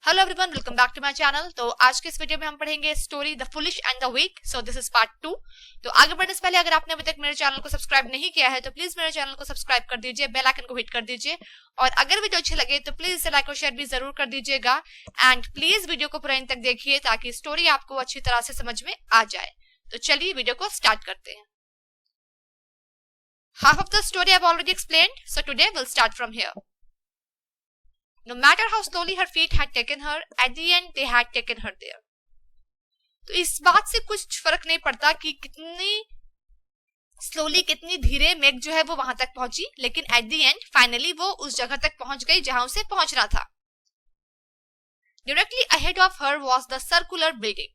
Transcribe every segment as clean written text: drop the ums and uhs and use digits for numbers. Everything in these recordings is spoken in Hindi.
Hello everyone, welcome back to my channel. तो आज के इस वीडियो में हम पढ़ेंगे story the foolish and the weak. So this is part 2। तो आगे बढ़ने से पहले अगर आपने अभी तक मेरे चैनल को सब्सक्राइब नहीं किया है तो प्लीज मेरे चैनल को सब्सक्राइब कर दीजिए, बेल आइकन को हिट कर दीजिए और अगर वीडियो अच्छी लगे तो प्लीज इसे लाइक और शेयर भी जरूर कर दीजिएगा। एंड प्लीज वीडियो को पूरा एंड तक देखिए ताकि स्टोरी आपको अच्छी तरह से समझ में आ जाए। तो चलिए वीडियो को स्टार्ट करते हैं। Half of the story I've already explained, so today we'll start from here. No matter how slowly her feet had taken her, at the end they had taken her there. तो इस बात से कुछ फर्क नहीं पड़ता कि कितनी स्लोली, कितनी धीरे मेग जो है वो वहां तक पहुंची, लेकिन एट द एंड फाइनली वो उस जगह तक पहुंच गई जहां उसे पहुंचना था। Directly ahead of her was the circular building.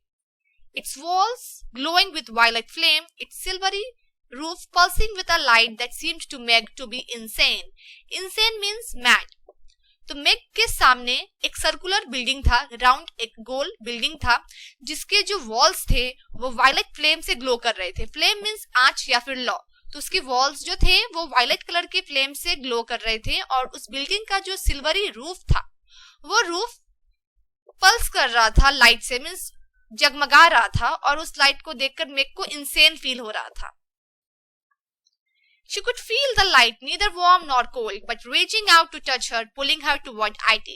Its walls glowing with violet flame, its silvery roof pulsing with a light that seemed to Meg to be insane. Insane means mad. तो मेग के सामने एक सर्कुलर बिल्डिंग था, राउंड एक गोल बिल्डिंग था जिसके जो वॉल्स थे वो वायलेट फ्लेम से ग्लो कर रहे थे। फ्लेम मींस आंच या फिर लौ, तो उसके वॉल्स जो थे वो वायलेट कलर के फ्लेम से ग्लो कर रहे थे और उस बिल्डिंग का जो सिल्वरी रूफ था वो रूफ पल्स कर रहा था लाइट से, मींस जगमगा रहा था और उस लाइट को देखकर मेग को इंसेन फील हो रहा था। She could feel the light, neither warm nor cold, but reaching out to touch her, pulling her toward IT.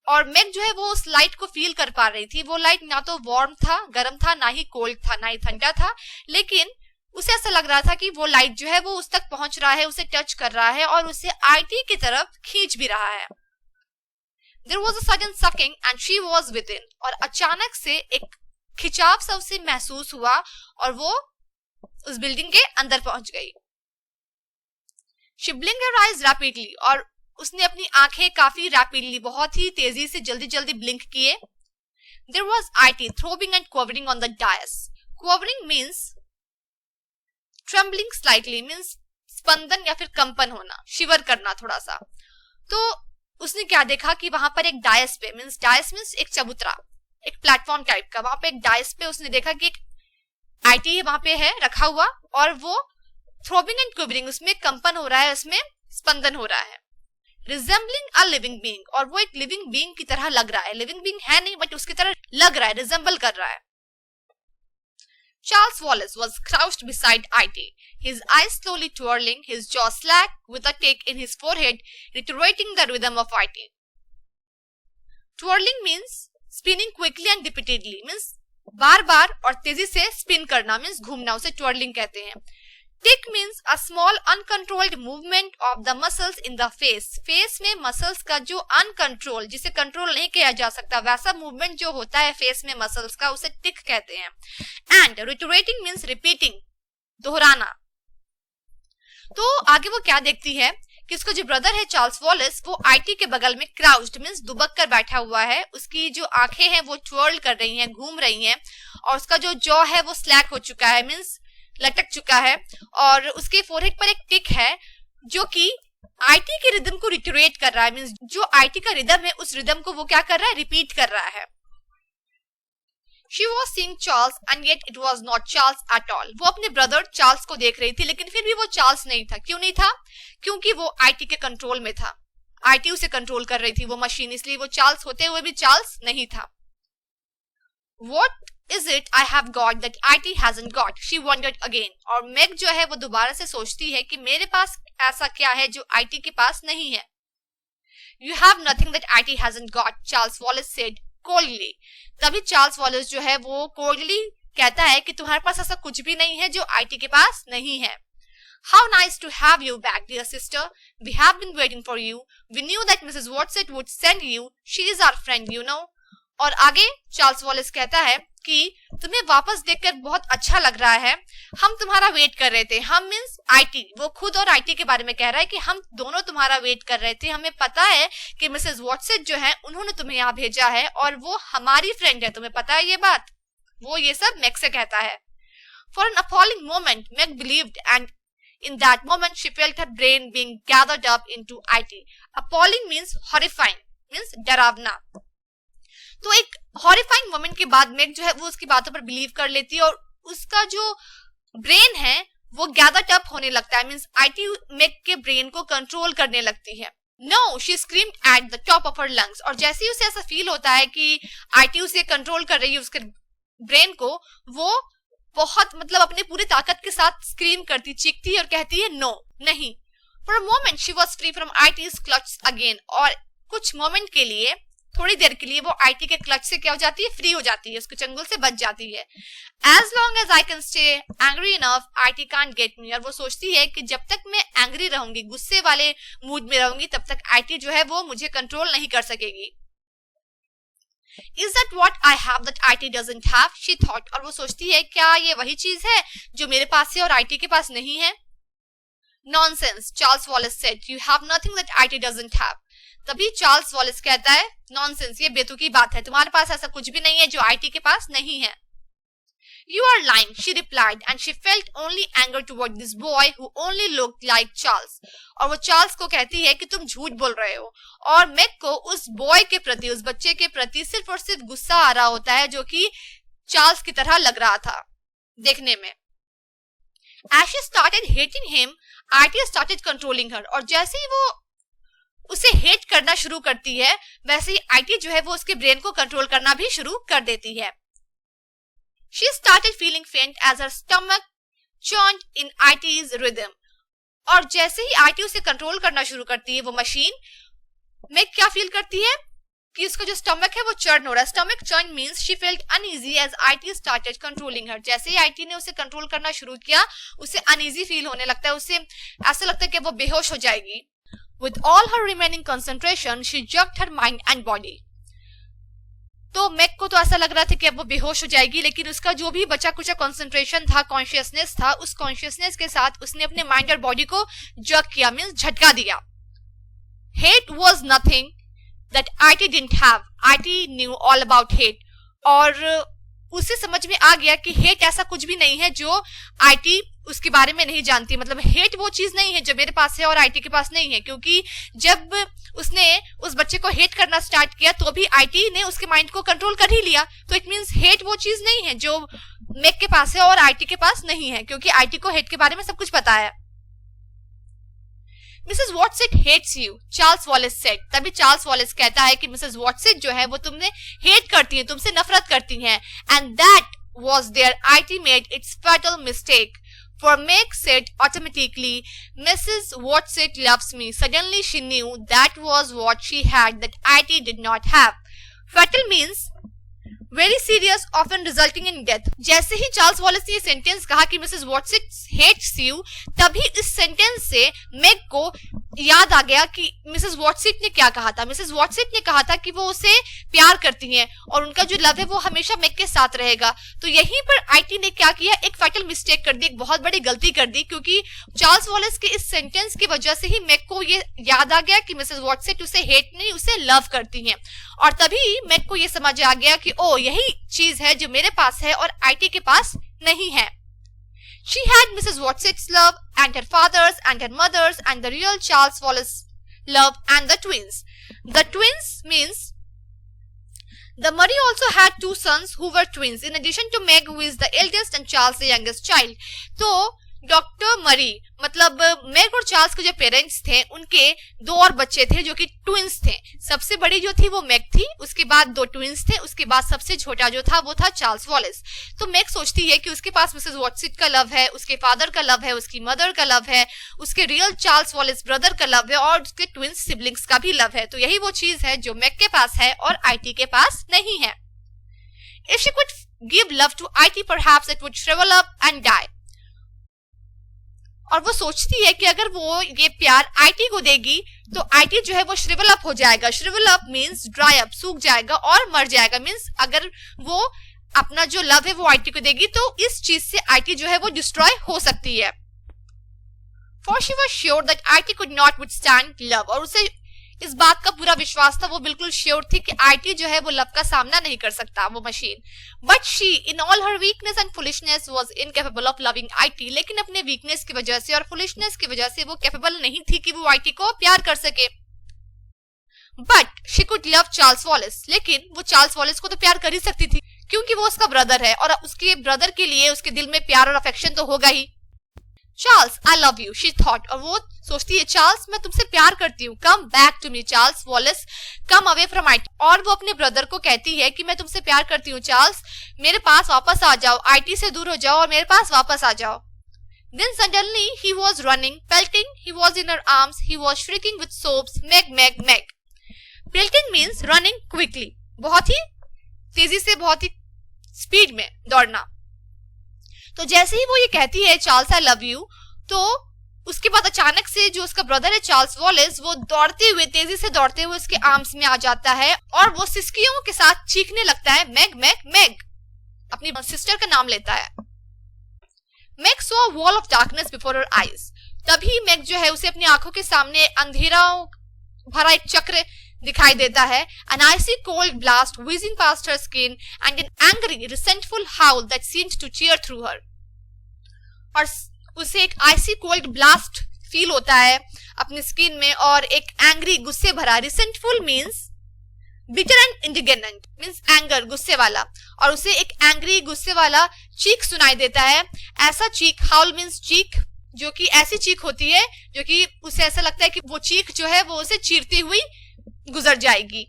और मेग जो है वो उस लाइट को फील कर पा रही थी। वो लाइट ना तो वार्म था, गर्म था, ना ही कोल्ड था, ना ही ठंडा था, लेकिन उसे ऐसा लग रहा था कि वो लाइट जो है वो उस तक पहुंच रहा है, उसे टच कर रहा है और उसे IT की तरफ खींच भी रहा है। There was a sudden sucking and she was within. और अचानक से एक खिंचाव सा उसे महसूस हुआ और वो उस बिल्डिंग के अंदर पहुंच गई। She blinked her eyes rapidly और उसने अपनी आंखें काफी रैपिडली, बहुत ही तेजी से जल्दी ब्लिंक किए। There was IT throbbing and quivering on the dais. Quivering means trembling slightly, means स्पंदन या फिर कंपन होना, शिवर करना थोड़ा सा। तो उसने क्या देखा कि वहां पर एक डायस पे, डायस मीन्स एक चबूतरा, एक प्लेटफॉर्म टाइप का, वहां पे एक डायस पे उसने देखा कि एक IT वहां पे है रखा हुआ और वो थ्रोबिंग एंड क्विवरिंग, उसमें कंपन हो रहा है, उसमें स्पंदन हो रहा है। रिजेंबलिंग अ लिविंग बीइंग, और वो एक लिविंग बीइंग की तरह लग रहा है। लिविंग बीइंग है नहीं बट उसकी तरह लग रहा है, रिजेंबल कर रहा है। Charles Wallace was crouched beside IT, his eyes slowly twirling, his jaw slack with a tick in his forehead, reiterating the rhythm of IT. Twirling means spinning quickly and repeatedly, means बार-बार और तेजी से स्पिन करना, means घूमना, उसे twirling कहते हैं। Tick means a small uncontrolled movement of the muscles in the face. Face में muscles का जो uncontrolled, जिसे कंट्रोल नहीं किया जा सकता, वैसा मूवमेंट जो होता है फेस में मसल्स का, उसे टिक कहते हैं। And reiterating means repeating, दोहराना। तो आगे वो क्या देखती है कि उसका जो ब्रदर है चार्ल्स वॉलेस, वो IT के बगल में क्राउच्ड मींस दुबक कर बैठा हुआ है। उसकी जो आंखें हैं वो ट्वर्ल कर रही हैं, घूम रही हैं और उसका जो जॉ है वो स्लैक हो चुका है, मींस लटक चुका है और उसके फोरहेड पर एक टिक है जो कि IT के रिदम को रिटरेट कर रहा है, मींस जो IT का रिदम है उस रिदम को वो क्या कर रहा है, रिपीट कर रहा है। She was seeing Charles and yet it was not Charles at all. वो अपने ब्रदर चार्ल्स को देख रही थी लेकिन फिर भी वो चार्ल्स नहीं था। क्यों नहीं था? क्योंकि वो IT के कंट्रोल में था, IT उसे कंट्रोल कर रही थी वो मशीन, इसलिए वो चार्ल्स होते हुए भी चार्ल्स नहीं था। What is it I have got that IT hasn't got? She wondered again. और मेग जो है वो दोबारा से सोचती है कि मेरे पास ऐसा क्या है जो IT के पास नहीं है। You have nothing that IT hasn't got, Charles Wallace said coldly. तभी चार्ल्स वॉलेस जो है वो coldly कहता है कि तुम्हारे पास ऐसा कुछ भी नहीं है जो IT के पास नहीं है। How nice to have you back, dear sister. We have been waiting for you. We knew that Mrs. Watson would send you. She is our friend, you know. और आगे चार्ल्स वॉलेस कहता है कि तुम्हें वापस देखकर बहुत अच्छा लग रहा है, हम तुम्हारा वेट कर रहे थे। हम मींस IT, वो खुद और IT के बारे में कह रहा है कि हम दोनों तुम्हारा वेट कर रहे थे। हमें पता है कि मिसेस वॉटसन जो है उन्होंने तुम्हें यहाँ भेजा है और वो हमारी फ्रेंड है, तुम्हें पता है ये बात। वो ये सब मेग से कहता है। For an appalling moment, Meg believed and in that moment she felt her brain being gathered up into IT. Appalling means horrifying, means डरावना। तो एक हॉरिफाइंग मोमेंट के बाद मेग जो है वो उसकी बातों पर बिलीव कर लेती है और उसका जो ब्रेन है वो गैदर्ड अप होने लगता है, मींस IT मेग के ब्रेन को कंट्रोल करने लगती है। No, she screamed at the top of her lungs. और जैसे ही उसे ऐसा फील होता है कि आईटी उसे कंट्रोल कर रही है, उसके ब्रेन को, वो बहुत मतलब अपने पूरी ताकत के साथ स्क्रीम करती, चीखती है और कहती है नो, नहीं। For a moment she was free from ITs clutch again. और कुछ मोमेंट के लिए, थोड़ी देर के लिए वो आईटी के क्लच से क्या हो जाती है, फ्री हो जाती है, उसके चंगुल से बच जाती है। As long as I can stay angry enough, IT can't get me. और वो सोचती है कि जब तक मैं एंग्री रहूंगी, गुस्से वाले मूड में रहूंगी, तब तक आईटी जो है वो मुझे कंट्रोल नहीं कर सकेगी। Is that what I have that IT doesn't have? She thought। और वो सोचती है क्या ये वही चीज है जो मेरे पास है और आईटी के पास नहीं है? Nonsense, Charles Wallace said. You have nothing that IT doesn't have. तभी चार्ल्स वॉलिस कहता है नॉनसेंस, ये बेतुकी बात है, तुम्हारे पास ऐसा कुछ भी नहीं है जो आईटी के पास नहीं है। You are lying, she replied, and she felt only anger toward this boy who only looked like Charles। और वो चार्ल्स को कहती है कि तुम झूठ बोल रहे हो, और मैक को उस बॉय के प्रति, उस बच्चे के प्रति सिर्फ और सिर्फ गुस्सा आ रहा होता है जो कि चार्ल्स की तरह लग रहा था देखने में। As she started hating him, IT started controlling her। और जैसे ही वो उसे हेट करना शुरू करती है, वैसे ही आईटी जो है वो उसके ब्रेन को कंट्रोल करना भी शुरू कर देती है। She started feeling faint as her stomach churned in IT's rhythm। और जैसे ही आईटी उसे कंट्रोल करना शुरू करती है, वो मशीन में क्या फील करती है कि उसका जो स्टमक है वो चर्न हो रहा है। Stomach churn means she felt uneasy as it started controlling her. जैसे ही आईटी ने उसे कंट्रोल करना शुरू किया, उसे अनईजी फील होने लगता है, उसे ऐसा लगता है कि वो बेहोश हो जाएगी। With all her remaining concentration, she jerked her mind and body। तो मैक को तो ऐसा लग रहा था कि अब वो बेहोश हो जाएगी, लेकिन उसका जो भी बचा कुचा कंसंट्रेशन था, कॉन्शियसनेस था, उस कॉन्शियसनेस के साथ उसने अपने माइंड और बॉडी को जर्क किया, मींस झटका दिया। Hate was nothing that IT didn't have। IT knew all about hate। और उसे समझ में आ गया कि हेट ऐसा कुछ भी नहीं है जो आईटी उसके बारे में नहीं जानती। मतलब हेट वो चीज नहीं है जो मेरे पास है और आईटी के पास नहीं है, क्योंकि जब उसने उस बच्चे को हेट करना स्टार्ट किया तो भी आईटी ने उसके माइंड को कंट्रोल कर ही लिया। तो इट मींस हेट वो चीज नहीं है जो मैक के पास है और आईटी के पास नहीं है, क्योंकि आईटी को हेट के बारे में सब कुछ पता है। Mrs Watset hates you, Charles Wallis said. तभी चार्ल्स वॉलिस कहता है कि मिसेस वॉटसेट जो है वो तुमने हेट करती हैं, तुमसे नफरत करती हैं। And that was there IT made its fatal mistake. For Meg said automatically, Mrs. Watson loves me. Suddenly she knew that was what she had that IT did not have. Fatal means very serious, often resulting in death। जैसे ही चार्ल्स वॉलिस ने ये सेंटेंस कहा कि मिसेस वॉटसन हेट्स यू, तभी इस सेंटेंस से मैग को याद आ गया कि मिसेस वॉटसन ने क्या कहा था। मिसेस वॉटसन ने कहा था कि वो उसे प्यार करती हैं और उनका जो लव है वो हमेशा मैग के साथ रहेगा। तो यहीं पर आईटी ने क्या किया, एक फैटल मिस्टेक कर दी, एक बहुत बड़ी गलती कर दी, क्योंकि चार्ल्स वॉलिस के इस सेंटेंस की वजह से ही मैग को ये याद आ गया कि मिसेस वॉटसन उसे हेट नहीं, उसे लव करती हैं। और तभी मैग को ये समझ आ गया कि ओ यही चीज है जो मेरे पास है और आईटी के पास नहीं है। She had Mrs. Watson's love and her father's and her mother's and the real Charles Wallace love and the twins. The twins means the Murray also had two sons who were twins in addition to Meg who is the eldest and Charles the youngest child. तो डॉक्टर मरी मतलब मैग और चार्ल्स के जो पेरेंट्स थे उनके दो और बच्चे थे जो कि ट्विंस थे। सबसे बड़ी जो थी वो मैग थी, उसके बाद दो ट्विंस थे, उसके बाद सबसे छोटा जो था वो था चार्ल्स वॉलिस। तो मैग सोचती है कि उसके पास मिसेस वॉटसन का लव है, उसके फादर का लव है, उसकी मदर का लव है, उसके रियल चार्ल्स वॉलिस ब्रदर का लव है और उसके ट्विंस सिबलिंग्स का भी लव है। तो यही वो चीज है जो मैग के पास है और आईटी के पास नहीं है। If she could give love to IT, perhaps it would shrivel up and die। और वो सोचती है कि अगर वो ये प्यार आईटी को देगी तो आईटी जो है वो श्रिवल अप हो जाएगा। श्रिवल अप मींस ड्राई अप, सूख जाएगा और मर जाएगा। मींस अगर वो अपना जो लव है वो आईटी को देगी तो इस चीज से आईटी जो है वो डिस्ट्रॉय हो सकती है। For she was sure that IT could not withstand love। और उसे इस बात का पूरा विश्वास था, वो बिल्कुल श्योर थी कि आईटी जो है वो लव का सामना नहीं कर सकता, वो machine. But she in all her weakness and foolishness was incapable of loving IT. लेकिन अपने वीकनेस की वजह से और फुलिशनेस की वजह से वो कैपेबल नहीं थी कि वो आईटी को प्यार कर सके। But she could love Charles Wallis. लेकिन वो चार्ल्स वॉलिस को तो प्यार कर ही सकती थी क्योंकि वो उसका ब्रदर है और उसके ब्रदर के लिए उसके दिल में प्यार और अफेक्शन तो होगा ही। Charles I love you she thought, और वो सोचती है चार्ल्स मैं तुमसे प्यार करती हूँ, come back to me Charles Wallace come away from IT, और वो अपने ब्रदर को कहती है कि मैं तुमसे प्यार करती हूँ चार्ल्स, मेरे पास वापस आ जाओ, IT से दूर हो जाओ और मेरे पास वापस आ जाओ. Then suddenly he was running, pelting, he was in her arms, he was shrieking with sobs, Meg, Meg, Meg. Pelting means running quickly, बहुत ही तेजी से, बहुत ही स्पीड में दौड़ना. तो जैसे ही वो ये कहती है चार्ल्स आई लव यू, तो उसके बाद अचानक से जो उसका ब्रदर है चार्ल्स वॉलेस, वो दौड़ते हुए, तेजी से दौड़ते हुए उसके आर्म्स में आ जाता है और वो सिसकियों के साथ चीखने लगता है मैग मैग मैग, अपनी सिस्टर का नाम लेता है. Meg saw a wall of darkness before her eyes. तभी मैग जो है उसे अपनी आंखों के सामने अंधेरा भरा एक चक्र दिखाई देता है. An icy cold blast whizzing past her skin and an angry, resentful howl that seemed to tear through her. और उसे एक icy cold blast फील होता है अपनी स्किन में और एक एंग्री, गुस्से भरा, resentful means bitter and indignant means anger, गुस्से वाला, और उसे एक एंग्री, गुस्से वाला चीख सुनाई देता है. ऐसा चीख, हाउल मीन्स चीख, जो कि ऐसी चीख होती है जो कि उसे ऐसा लगता है कि वो चीख जो है वो उसे चीरती हुई गुजर जाएगी.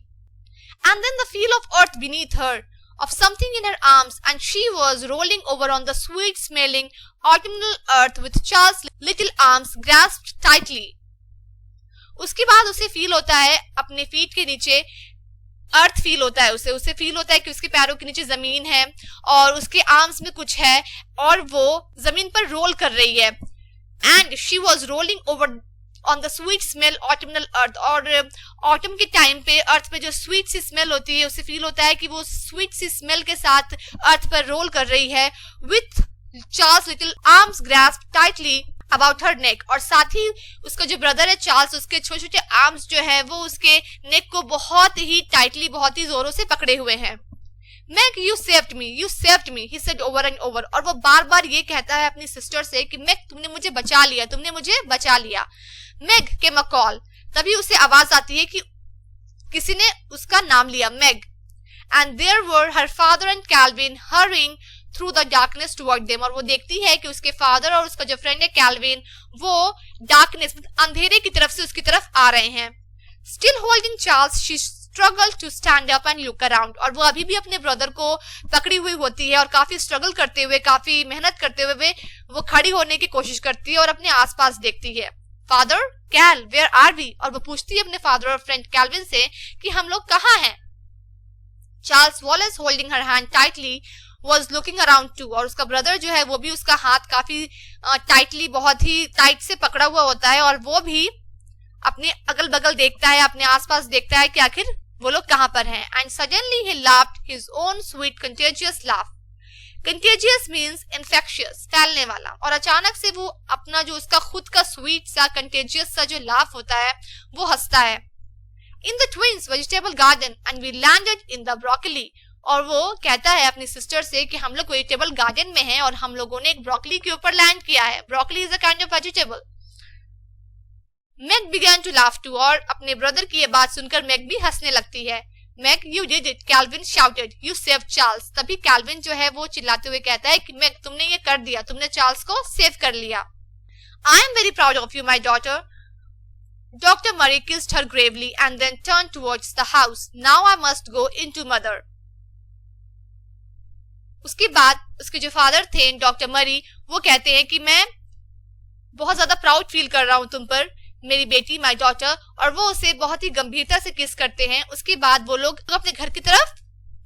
And then the feel of earth beneath her, of something in her arms, and she was rolling over on the sweet smelling autumnal earth with Charles' little arms grasped tightly. उसके बाद उसे फील होता है अपने फीट के नीचे अर्थ फील होता है, उसे फील होता है कि उसके पैरों के नीचे जमीन है और उसके आर्म्स में कुछ है और वो जमीन पर रोल कर रही है. And she was rolling over on the sweet smell autumnal earth, और ऑटम के टाइम पे अर्थ पे जो स्वीट सी स्मेल होती है उसे फील होता है कि वो स्वीट सी स्मेल के साथ अर्थ पर रोल कर रही है. With Charles little arms grasped tightly about her neck, और साथ ही उसका जो ब्रदर है चार्ल्स, उसके छोटे छोटे आर्म्स जो है वो उसके नेक को बहुत ही टाइटली, बहुत ही जोरों से पकड़े हुए हैं. Meg you saved me he said over and over, और वो बार बार ये कहता है अपनी सिस्टर से कि मैग तुमने मुझे बचा लिया, तुमने मुझे बचा लिया. मैग केम अ कॉल, तभी उसे आवाज आती है कि किसी ने उसका नाम लिया, Meg. And there were her father and Calvin hurrying through the darkness toward them, और वो देखती है कि उसके फादर और उसका जो फ्रेंड है कैल्विन, वो डार्कनेस, अंधेरे की तरफ से उसकी तरफ आ रहे हैं. Still holding Charles she struggle to stand up and look around, और वो अभी भी अपने ब्रदर को पकड़ी हुई होती है और काफी स्ट्रगल करते हुए, काफी मेहनत करते हुए वो खड़ी होने की कोशिश करती है और अपने आसपास देखती है. Father Cal where are we, और वो पूछती है अपने फादर और फ्रेंड कैल्विन से कि हम लोग कहाँ हैं. Charles Wallace holding her hand tightly was looking around too, और उसका ब्रदर जो है वो भी उसका हाथ काफी टाइटली, बहुत ही टाइट से पकड़ा हुआ होता है और वो भी अपने अगल बगल देखता है, अपने आसपास देखता है कि आखिर वो लोग कहाँ पर हैं. And suddenly he laughed his own sweet contagious laugh. Contagious means infectious, फैलने वाला, और अचानक से वो अपना जो उसका खुद का स्वीट सा कंटेजियस सा जो लाफ होता है वो हंसता है. In the twins vegetable garden and we landed in the broccoli, और वो कहता है अपनी सिस्टर से कि हम लोग वेजिटेबल गार्डन में हैं और हम लोगों ने एक ब्रोकली के ऊपर लैंड किया है. Broccoli is a kind of vegetable. Meg began to laugh too, और अपने ब्रदर की ये बात सुनकर मैग भी हंसने लगती है. Meg you did it, Calvin shouted, you saved Charles. तभी कैल्विन जो है वो चिल्लाते हुए कहता है कि मैग तुमने ये कर दिया, तुमने चार्ल्स को सेव कर लिया. I am very proud of you my daughter. Dr. Murray kissed her gravely and then turned towards the house. Now I must go into mother. उसके बाद उसके जो फादर थे डॉक्टर मरी, वो कहते हैं कि मैं बहुत ज्यादा प्राउड फील कर रहा हूं तुम पर, मेरी बेटी, माय डॉटर, और वो उसे बहुत ही गंभीरता से किस करते हैं. उसके बाद वो लोग अपने घर की तरफ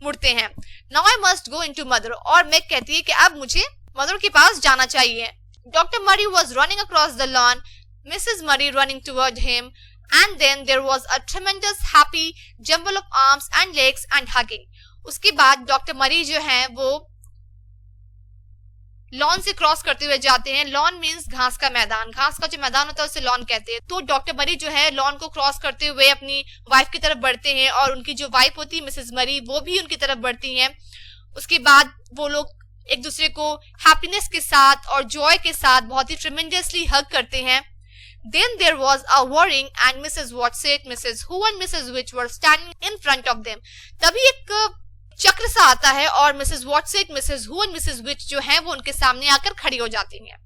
मुड़ते हैं. Now I must go into mother, और मैग कहती है कि अब मुझे मदर के पास जाना चाहिए. Doctor Murray was running across the lawn, Mrs Murray running toward him, and then there was a tremendous happy jumble of arms and legs and hugging. उसके बाद डॉक्टर मरी जो हैं वो लॉन से क्रॉस करते हुए जाते हैं. लॉन मींस घास का मैदान, घास का जो मैदान होता है उसे लॉन कहते हैं. तो डॉक्टर मरी जो है लॉन को क्रॉस करते हुए अपनी वाइफ की तरफ बढ़ते हैं और उनकी जो वाइफ होती है मिसेस मरी, वो भी उनकी तरफ बढ़ती हैं. उसके बाद वो लोग एक दूसरे को हैप्पीनेस के साथ और जॉय के साथ बहुत ही ट्रेमेंडसली हग करते हैं. Then there was a whirring and Mrs. Watsett, Mrs. Who and Mrs. Witch were standing in front of them. तभी एक चक्र सा आता है और मिसेस वॉटसेट, मिसेस हु और मिसेस विच जो हैं वो उनके सामने आकर खड़ी हो जाती हैं.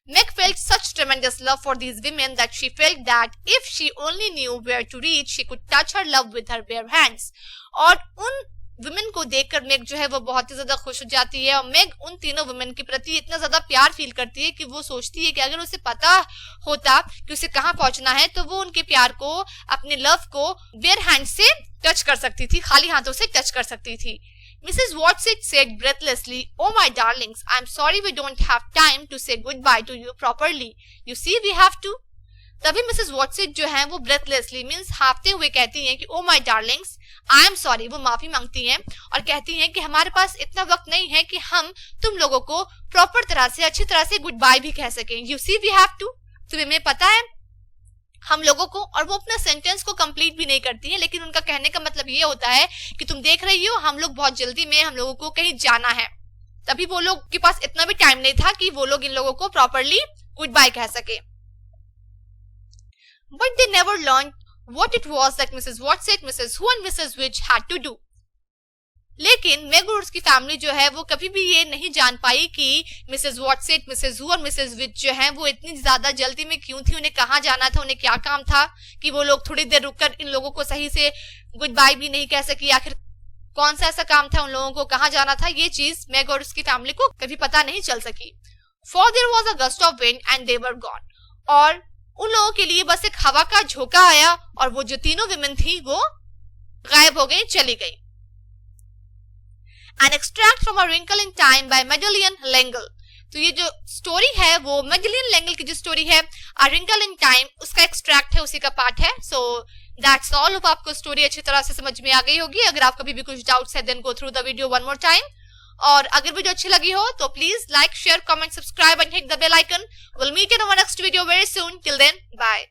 Meg felt such tremendous love for these women that she felt that if she only knew where to reach, she could touch her love with her bare hands. और उन वुमेन को देखकर मेग जो है वो बहुत ही ज्यादा खुश हो जाती है और मेग उन तीनों वुमेन के प्रति इतना ज्यादा प्यार फील करती है कि वो सोचती है कि अगर उसे पता होता कि उसे कहाँ पहुंचना है तो वो उनके प्यार को, अपने लव को बेयर हैंड से टच कर सकती थी, खाली हाथों से टच कर सकती थी. Mrs. Watson said breathlessly, "Oh my darlings, I'm sorry we don't have time to say goodbye to you properly. You see, we have to." तभी मिसेस वॉटसन जो है वो ब्रेथलेसली मीन्स हाँफते हुए कहती हैं कि oh my Darling's, I am sorry. वो माफी मांगती हैं और कहती हैं कि हमारे पास इतना वक्त नहीं है कि हम तुम लोगों को प्रॉपर तरह से, अच्छी तरह से गुड बाय भी कह सकें. You see we have to. तुम्हें पता है हम लोगों को, और वो अपना सेंटेंस को कंप्लीट भी नहीं करती है, लेकिन उनका कहने का मतलब ये होता है कि तुम देख रही हो हम लोग बहुत जल्दी में, हम लोगों को कहीं जाना है. तभी वो लोग के पास इतना भी टाइम नहीं था कि वो लोग इन लोगों को प्रॉपरली गुड बाय कह सके. But they never learned what it was that Mrs. Watson, Mrs. Who and Mrs. Which had to do. लेकिन मेग और उसकी फैमिली जो है वो कभी भी ये नहीं जान पाई कि मिसेस वॉटसन, मिसेस हू और मिसेस विच जो है वो इतनी ज्यादा जल्दी में क्यों थी, उन्हें कहाँ जाना था, उन्हें क्या काम था कि वो लोग थोड़ी देर रुककर इन लोगों को सही से गुड बाय भी नहीं कह सकी. आखिर कौन सा ऐसा काम था, उन लोगों को कहाँ जाना था, ये चीज मेग और उसकी फैमिली को कभी पता नहीं चल सकी. For there was a gust of wind and they were gone. और उन लोगों के लिए बस एक हवा का झोंका आया और वो जो तीनों विमेन थी वो गायब हो गई, चली गई. An extract from A Wrinkle in Time by Madeleine L'Engle. तो ये जो स्टोरी है वो मैडेलिन लेंगल की जो स्टोरी है A Wrinkle in Time, उसका एक्सट्रैक्ट है, उसी का पार्ट है. So that's all. होप आपको स्टोरी अच्छी तरह से समझ में आ गई होगी. अगर आप कभी भी कुछ डाउट्स है then go through the video one more time. और अगर वीडियो अच्छी लगी हो तो please like, share, comment, subscribe and hit the bell icon. Will meet in our next video very soon. Till then, bye.